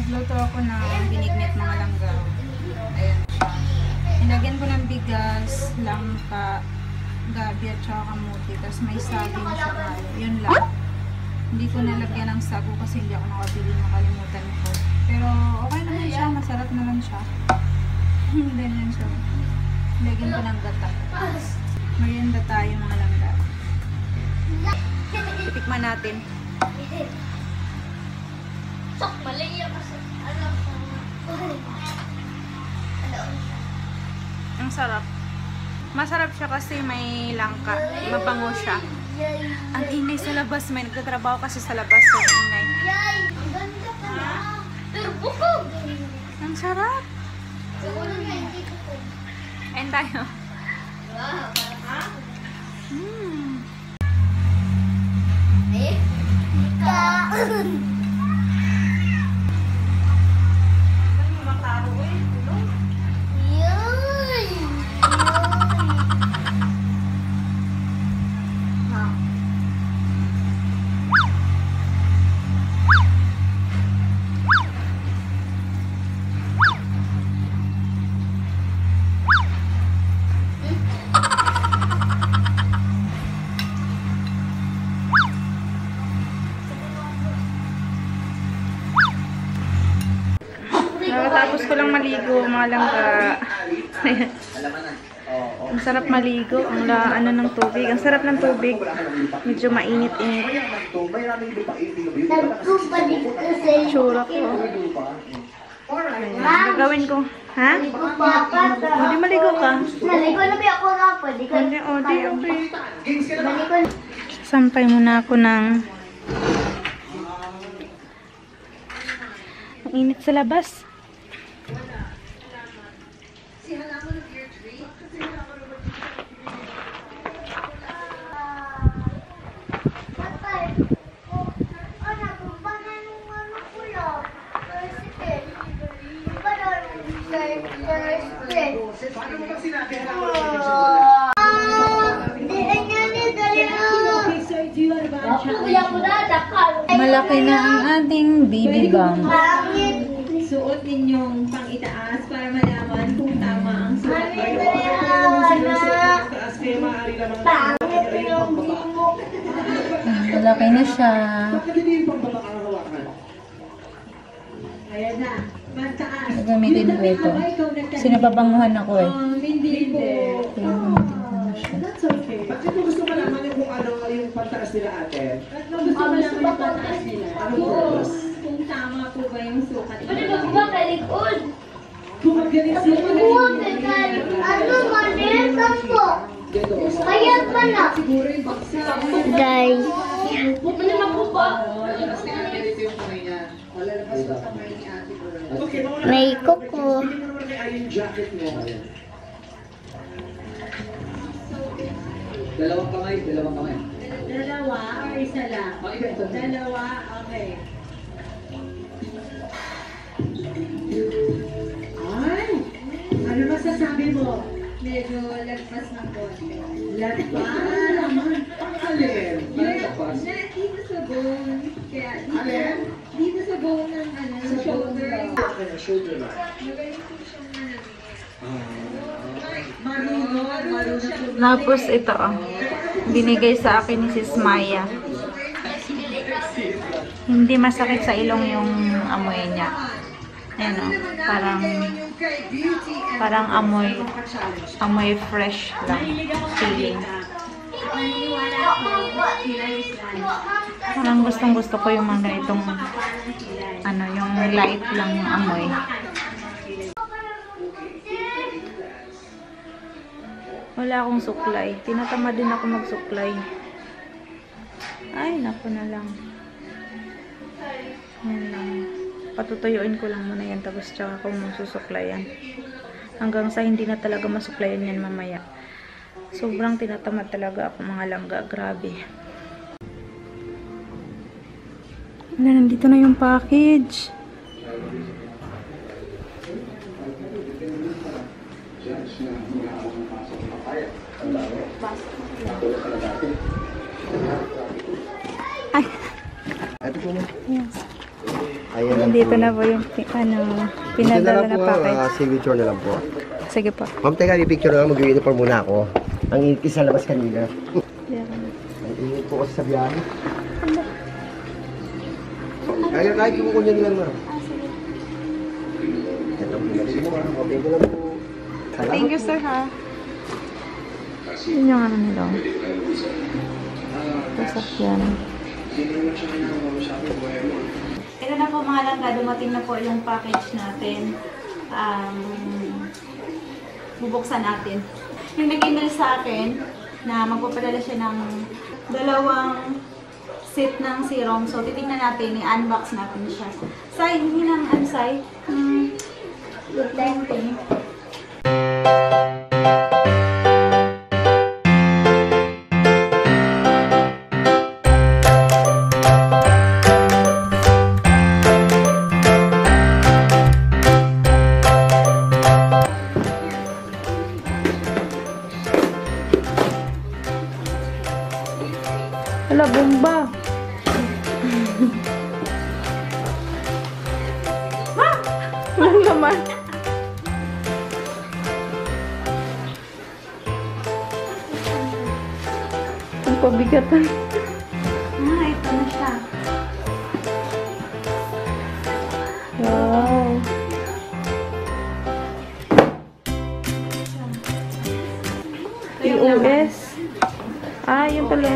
Nagluto ako ng binignit mga langga. Ayan siya. Nilagyan ko ng bigas, langka, gabi at saka kamuti. Tapos may saging siya halo. Yun lang. Hindi ko nalagyan ng sago kasi hindi ako nakabili. Nakalimutan ko. Pero okay naman siya. Masarap naman siya. Ganyan siya. Lagyan ko ng gata. Merienda tayo mga langga. Tikman natin. Sok, mali yan kasi. Ang sarap. Masarap siya kasi may langka. Mabango siya. Ang ingay sa labas. May nagtatrabaho kasi sa labas. So, ingay. Yay! Ang ganda ka na. Pero bukog! Ang sarap. Bukog nga, hindi bukog. Ayan tayo. Wow! Ha? Eh? Ika! Nakatapos ko lang maligo, mga langga. Ang sarap maligo. Ang ano ng tubig. Ang sarap ng tubig. Medyo mainit-init. Nagkubalik kasi. Tsura ko. Ayan. Gagawin ko. Ha? Hindi maligo ka. Naligo na ba ako nga? Pwede ka. Hindi, okay. Maligo. Sampay muna ako ng ang init sa labas. Malaki na ang ating baby bump. Suot ninyong pang-itaas para malaman kung tama ang suot kayo. Malaki na siya. Ayan na. Magtaas. Gagamitin ko ito. Sinapabanguhan ako eh. Hindi po. That's okay. Ba't kung gusto malaman kung ano yung pantaas nila ate? Gusto ko lang yung pataas nila. Kung tama po ba yung sukat. Pwede ba ba kalikod? Kung magaling sila Ano manin? Sampo. Kaya pa na. siguro yung baksa. Guys. Pwede na po ba? Okay, May kuko. hindi mo naman ay yung jacket mo. Dalawang kamay. Dalawa or isa lang? Dalawa, okay. Ay! Ano masasabi mo? Medyo lagpas ng konti. Lagpas? Naman. Ang alin? Yung na dito sa bone. Kaya dito sa bone ng shoulder. Shoulder line. Magaling po siyang Marunong siyang Tapos ito binigay sa akin ni Sis Maya. Hindi masakit sa ilong yung amoy niya. Ayan o. Parang amoy fresh lang. Feeling. Parang gustong-gusto ko yung mga ganitong yung light lang yung amoy. Wala akong suklay. Tinatamad din ako magsuklay. Ay, naku na lang. Yan lang. Patutuyuin ko lang muna yan. Tapos tsaka ako masusuklayan. Hanggang sa hindi na talaga masuklayan yan mamaya. Sobrang tinatamad talaga ako mga langga. Grabe. Wala, nandito na yung package. Ay. Ito po mo. Yes. Ayan lang Dito po. na po yung Dito na pinadala lang na po, package. signature na lang po. Sige po. Ma'am, teka, i-picture na lang. Mag-uniform muna ako. Ang init sa labas kanina. Ang init po kasi sa biyahe. Kaya kahit kumukunya nila ma'am. Ito po pinagsin mo. Thank you lang po. Salamat Thank you, po. sir, ha. Yun yung ano nila. Sasakyan. Ito na po mga langga, dumating na po yung package natin. Bubuksan natin. Yung nag-email sa akin na magpapadala siya ng 2 set ng serum. So, titingnan natin, i-unbox natin siya. Sai, hindi ng Sai. Good thing. Wala, bomba. Wala naman. Ang pabigatan. Ito na siya. Wow. POS. Yun pala.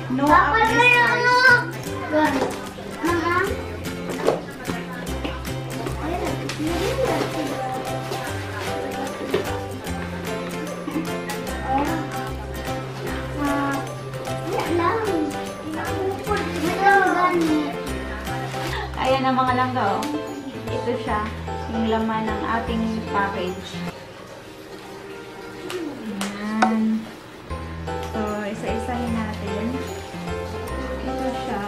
No Dapat updates. may ano. Mama. Ayan ang mga langga, oh. Ito siya, yung laman ng ating package. Ayan. So, isa-isahin natin. Ito siya.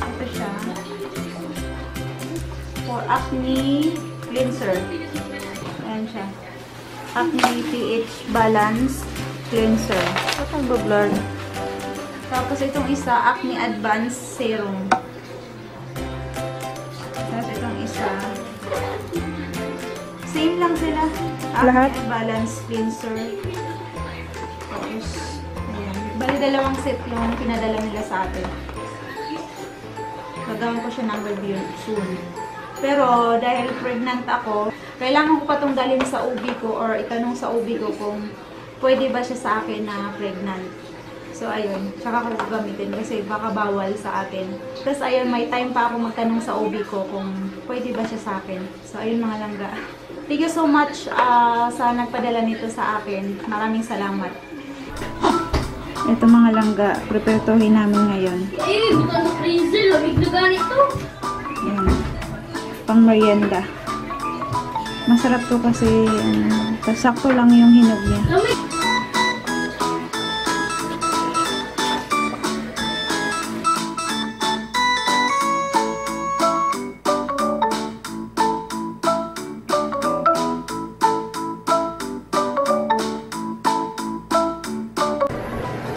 Ito siya. For acne cleanser. Ayan siya. Acne pH balance cleanser. Ba't ang blur? Tapos itong isa, Acne Advanced Serum. Tapos itong isa, same lang sila. Lahat? Acne Balance Cleanser. Tapos, ayan. Bali, 2 set yung pinadala nila sa atin. Gagawin ko siya ng review soon. Pero, dahil pregnant ako, kailangan ko pa itong dalhin sa OB ko or itanong sa OB ko kung pwede ba siya sa akin na pregnant. So, ayun. Tsaka ko gagamitin kasi baka bawal sa akin. Tapos, ayun, may time pa ako magtanong sa OB ko kung pwede ba siya sa akin. So, ayun mga langga. Thank you so much sa nagpadala nito sa akin. Maraming salamat. Ito mga langga. Preparatohin namin ngayon. Eh, bukan sa freezer. Lamig na ganito. Ayan. Pang merienda. Masarap to kasi sakto lang yung hinog niya. Lamig.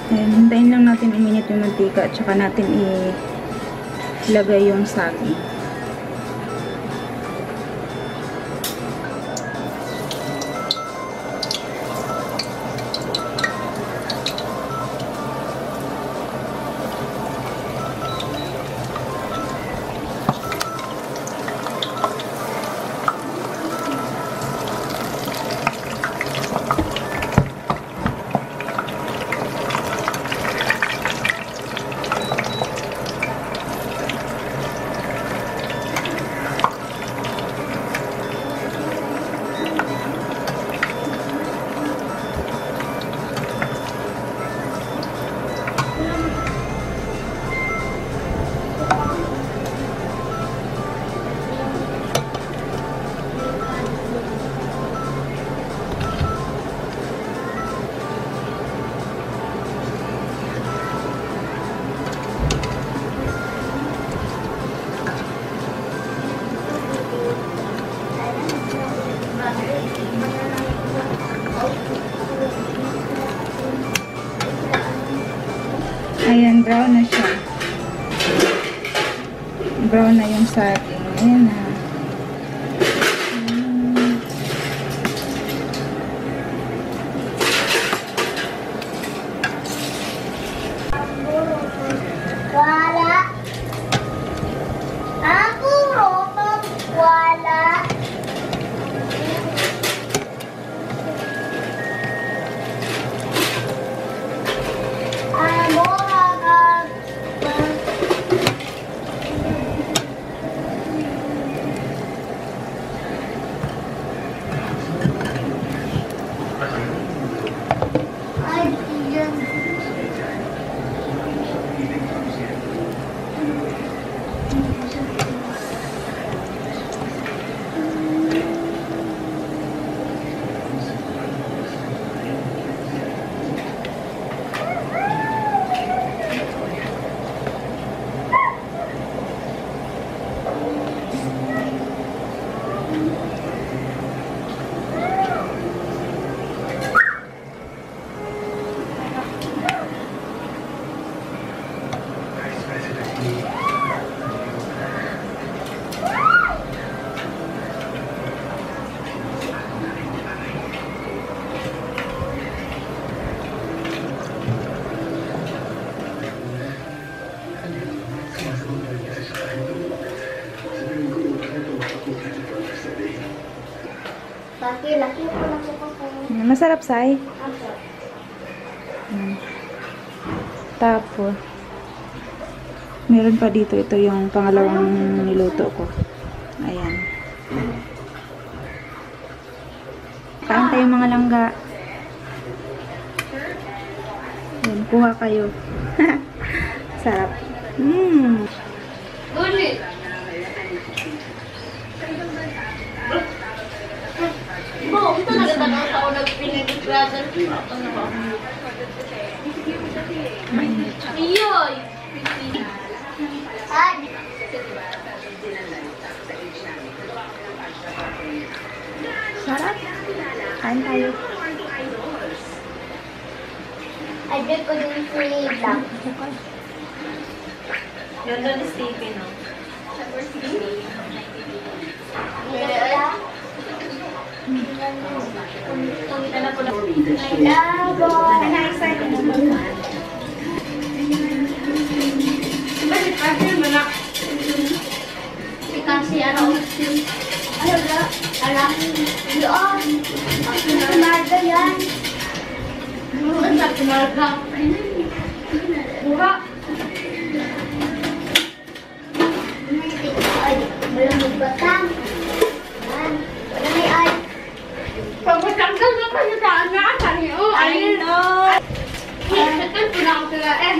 Ayan, hintayin lang natin uminit yung mantika at saka natin ilagay yung saging. Ayan, brown na siya. Brown na yung saging. Ayan na. Wala. Ako, Roman, wala. Amo, hanggang. Ay, yan. Laki po na po ko. Masarap, Sai. Tapos, meron pa dito. Ito yung pangalawang niluto ko. Ayan. Kain tayo mga langga. Ayan, kuha kayo. Sarap. Gulit. Oh, ito nagtanong sa unang pinag-brother. Mainit. Iyoy! Ay! Sarap. Kain tayo. Ay, bet ko din si Black. Ganda ni Stephen, no? Kasi ano, alam, yun, tumarga yan. Ano sa tumarga? Mura. Ay, walang magbatang. Yan, wala may ay. Pag matanggal na kayo sa anak, sabi, oh, ayun, oh. Sakal po na ako sila. Eh,